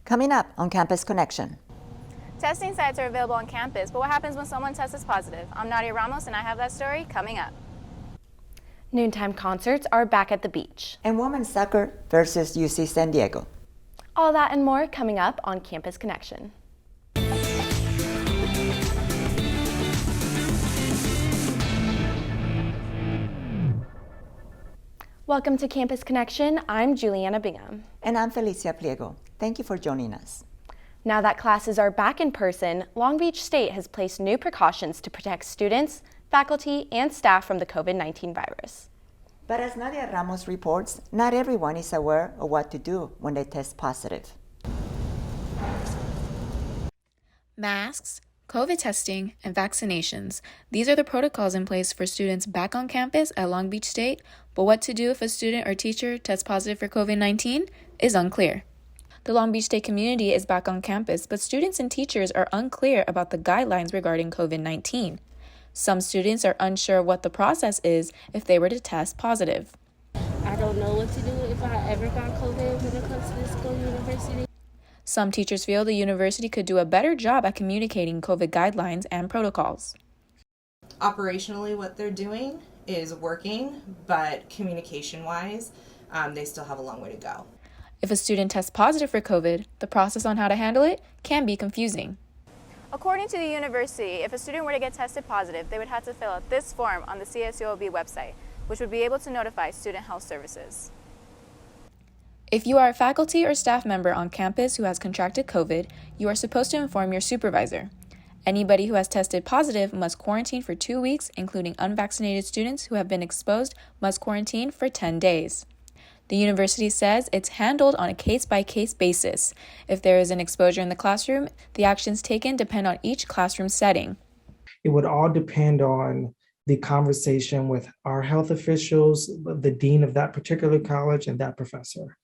Coming up on Campus Connection. Testing sites are available on campus, but what happens when someone tests positive? I'm Nadia Ramos, and I have that story coming up. Noontime concerts are back at the beach. And women's soccer versus UC San Diego. All that and more coming up on Campus Connection. Welcome to Campus Connection. I'm Juliana Bingham. And I'm Felicia Pliego. Thank you for joining us. Now that classes are back in person, Long Beach State has placed new precautions to protect students, faculty, and staff from the COVID-19 virus. But as Nadia Ramos reports, not everyone is aware of what to do when they test positive. Masks, COVID testing, and vaccinations. These are the protocols in place for students back on campus at Long Beach State, but what to do if a student or teacher tests positive for COVID-19 is unclear. The Long Beach State community is back on campus, but students and teachers are unclear about the guidelines regarding COVID-19. Some students are unsure what the process is if they were to test positive. I don't know what to do if I ever got COVID when it comes to this school university. Some teachers feel the university could do a better job at communicating COVID guidelines and protocols. Operationally, what they're doing is working, but communication-wise, they still have a long way to go. If a student tests positive for COVID, the process on how to handle it can be confusing. According to the university, if a student were to get tested positive, they would have to fill out this form on the CSULB website, which would be able to notify Student Health Services. If you are a faculty or staff member on campus who has contracted COVID, you are supposed to inform your supervisor. Anybody who has tested positive must quarantine for 2 weeks, including unvaccinated students who have been exposed must quarantine for 10 days. The university says it's handled on a case-by-case basis. If there is an exposure in the classroom, the actions taken depend on each classroom setting. It would all depend on the conversation with our health officials, the dean of that particular college, and that professor.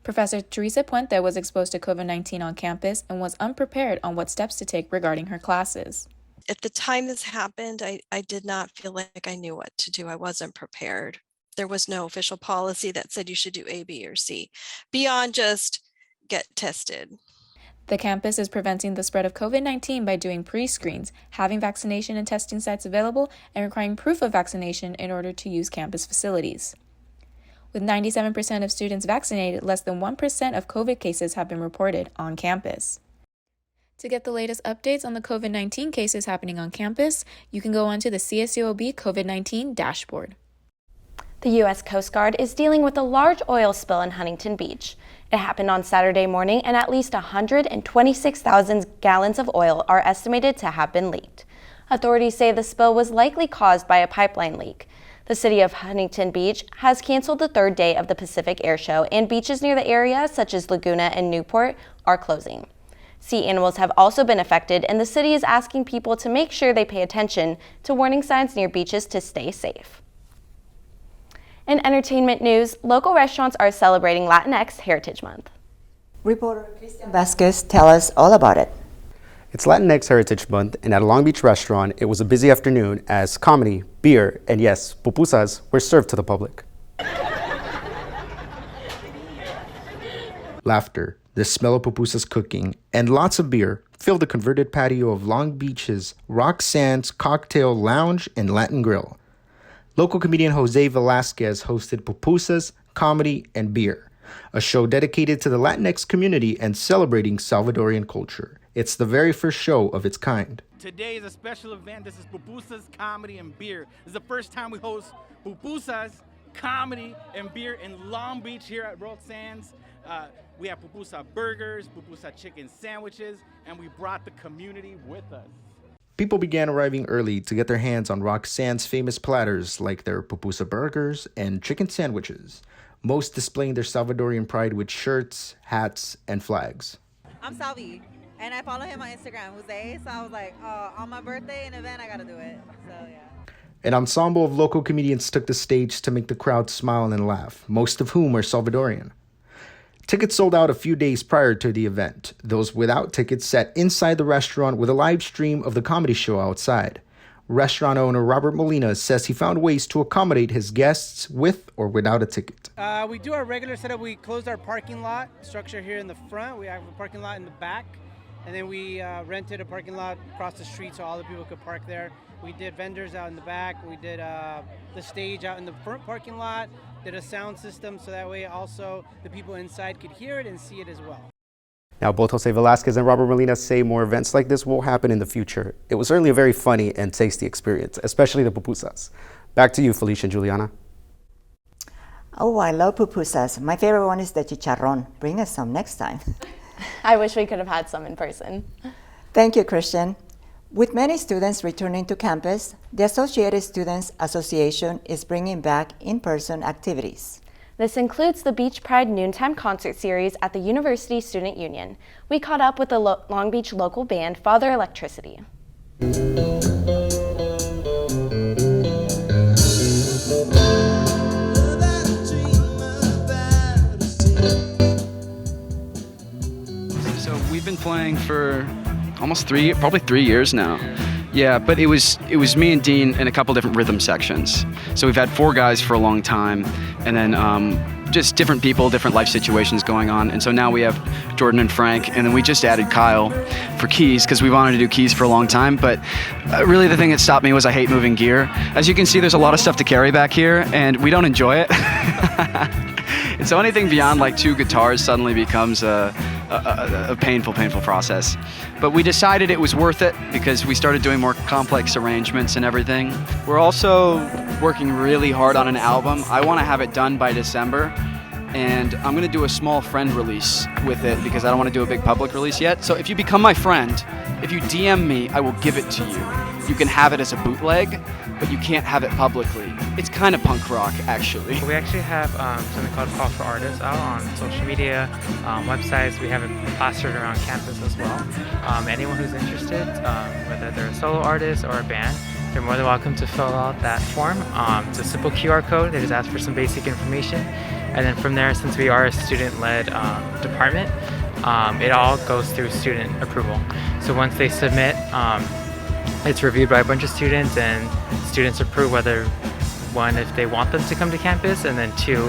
Professor Teresa Puente was exposed to COVID-19 on campus and was unprepared on what steps to take regarding her classes. At the time this happened, I did not feel like I knew what to do. I wasn't prepared. There was no official policy that said you should do A, B, or C, beyond just get tested. The campus is preventing the spread of COVID-19 by doing pre-screens, having vaccination and testing sites available, and requiring proof of vaccination in order to use campus facilities. With 97% of students vaccinated, less than 1% of COVID cases have been reported on campus. To get the latest updates on the COVID-19 cases happening on campus, you can go onto the CSULB COVID-19 dashboard. The U.S. Coast Guard is dealing with a large oil spill in Huntington Beach. It happened on Saturday morning, and at least 126,000 gallons of oil are estimated to have been leaked. Authorities say the spill was likely caused by a pipeline leak. The city of Huntington Beach has canceled the third day of the Pacific Air Show, and beaches near the area, such as Laguna and Newport, are closing. Sea animals have also been affected, and the city is asking people to make sure they pay attention to warning signs near beaches to stay safe. In entertainment news, local restaurants are celebrating Latinx Heritage Month. Reporter Christian Vasquez tells us all about it. It's Latinx Heritage Month, and at a Long Beach restaurant, it was a busy afternoon as comedy, beer, and yes, pupusas were served to the public. Laughter, the smell of pupusas cooking, and lots of beer filled the converted patio of Long Beach's ROXANN'S Cocktail Lounge and Latin Grill. Local comedian Jose Velasquez hosted Pupusas, Comedy, and Beer, a show dedicated to the Latinx community and celebrating Salvadorian culture. It's the very first show of its kind. Today is a special event. This is Pupusas, Comedy, and Beer. This is the first time we host Pupusas, Comedy, and Beer in Long Beach here at ROXANN'S. We have pupusa burgers, pupusa chicken sandwiches, and we brought the community with us. People began arriving early to get their hands on ROXANN'S famous platters like their pupusa burgers and chicken sandwiches, most displaying their Salvadorian pride with shirts, hats, and flags. I'm Salvi, and I follow him on Instagram, Jose, so I was like, on my birthday, an event, I gotta do it, so yeah. An ensemble of local comedians took the stage to make the crowd smile and laugh, most of whom are Salvadorian. Tickets sold out a few days prior to the event. Those without tickets sat inside the restaurant with a live stream of the comedy show outside. Restaurant owner Robert Molina says he found ways to accommodate his guests with or without a ticket. We do our regular setup. We closed our parking lot structure here in the front. We have a parking lot in the back. And then we rented a parking lot across the street so all the people could park there. We did vendors out in the back. We did the stage out in the front parking lot. Did a sound system so that way also the people inside could hear it and see it as well. Now, both Jose Velasquez and Robert Molina say more events like this will happen in the future. It was certainly a very funny and tasty experience, especially the pupusas. Back to you, Felicia and Juliana. Oh, I love pupusas. My favorite one is the chicharrón. Bring us some next time. I wish we could have had some in person. Thank you, Christian. With many students returning to campus, the Associated Students Association is bringing back in-person activities. This includes the Beach Pride Noontime Concert Series at the University Student Union. We caught up with the Long Beach local band, Father Electricity. So we've been playing for almost probably 3 years now. Yeah, but it was me and Dean in a couple different rhythm sections. So we've had 4 guys for a long time, and then just different people, different life situations going on. And so now we have Jordan and Frank, and then we just added Kyle for keys because we wanted to do keys for a long time. But really the thing that stopped me was I hate moving gear. As you can see, there's a lot of stuff to carry back here, and we don't enjoy it. And so anything beyond like 2 guitars suddenly becomes a painful process. But we decided it was worth it because we started doing more complex arrangements and everything. We're also working really hard on an album. I want to have it done by December, and I'm going to do a small friend release with it because I don't want to do a big public release yet. So if you become my friend, if you DM me, I will give it to you. You can have it as a bootleg, but you can't have it publicly. It's kind of punk rock, actually. We actually have something called Call for Artists out on social media, websites. We have it plastered around campus as well. Anyone who's interested, whether they're a solo artist or a band, they're more than welcome to fill out that form. It's a simple QR code. They just ask for some basic information. And then from there, since we are a student-led department, it all goes through student approval. So once they submit, it's reviewed by a bunch of students, and students approve whether, 1, if they want them to come to campus, and then 2,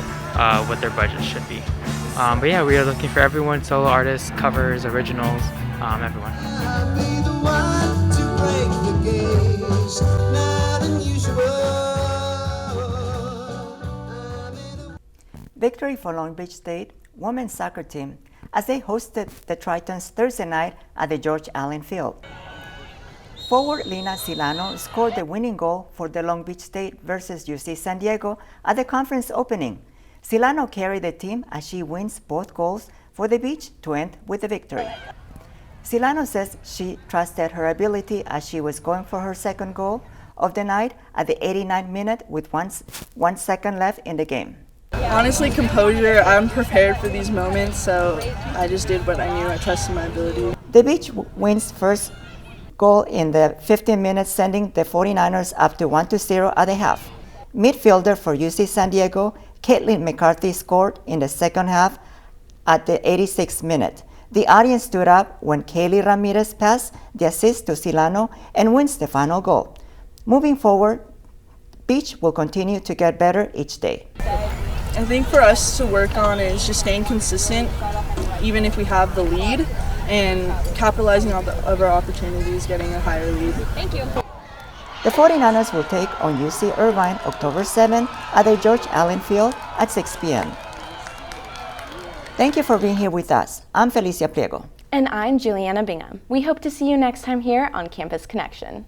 what their budget should be. But yeah, we are looking for everyone, solo artists, covers, originals, everyone. Victory for Long Beach State women's soccer team as they hosted the Tritons Thursday night at the George Allen Field. Forward Lena Silano scored the winning goal for the Long Beach State versus UC San Diego at the conference opening. Silano carried the team as she wins both goals for the Beach to end with the victory. Silano says she trusted her ability as she was going for her second goal of the night at the 89th minute with 1 second left in the game. Honestly, composure. I'm prepared for these moments, so I just did what I knew. I trusted my ability. The Beach wins first goal in the 15 minutes, sending the 49ers up to 1-0 at the half. Midfielder for UC San Diego, Caitlin McCarthy scored in the second half at the 86th minute. The audience stood up when Kaylee Ramirez passed the assist to Silano and wins the final goal. Moving forward, Beach will continue to get better each day. I think for us to work on is just staying consistent, even if we have the lead, and capitalizing on the other opportunities, getting a higher lead. Thank you. The 49ers will take on UC Irvine October 7 at the George Allen Field at 6 p.m. Thank you for being here with us. I'm Felicia Priego. And I'm Juliana Bingham. We hope to see you next time here on Campus Connection.